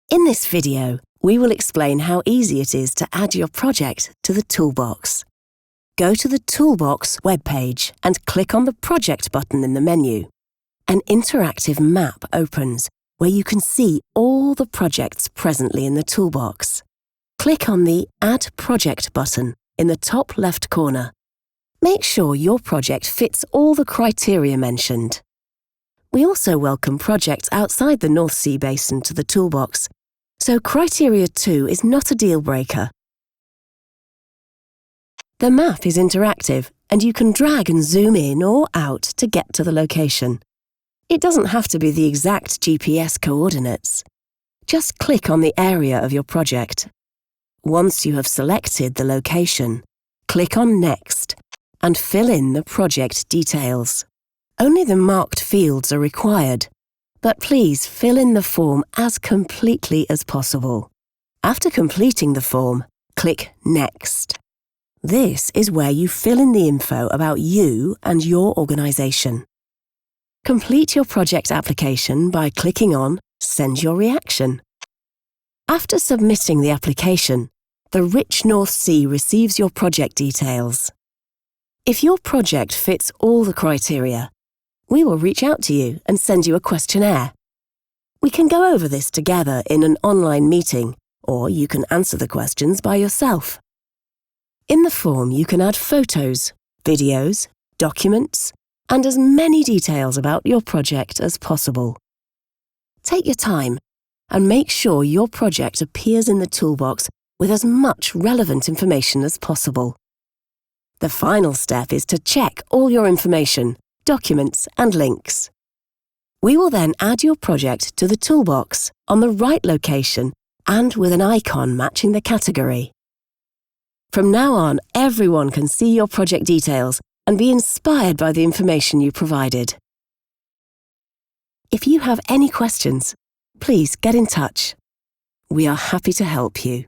In this video, we will explain how easy it is to add your project to the Toolbox. Go to the Toolbox webpage and click on the Project button in the menu. An interactive map opens where you can see all the projects presently in the Toolbox. Click on the Add Project button in the top left corner. Make sure your project fits all the criteria mentioned. We also welcome projects outside the North Sea basin to the Toolbox, so Criteria 2 is not a deal breaker. The map is interactive and you can drag and zoom in or out to get to the location. It doesn't have to be the exact GPS coordinates. Just click on the area of your project. Once you have selected the location, click on Next and fill in the project details. Only the marked fields are required, but please fill in the form as completely as possible. After completing the form, click Next. This is where you fill in the info about you and your organisation. Complete your project application by clicking on Send Your Reaction. After submitting the application, the Rich North Sea receives your project details. If your project fits all the criteria, we will reach out to you and send you a questionnaire. We can go over this together in an online meeting, or you can answer the questions by yourself. In the form, you can add photos, videos, documents, and as many details about your project as possible. Take your time and make sure your project appears in the Toolbox with as much relevant information as possible. The final step is to check all your information, documents and links. We will then add your project to the Toolbox on the right location and with an icon matching the category. From now on, everyone can see your project details and be inspired by the information you provided. If you have any questions, please get in touch. We are happy to help you.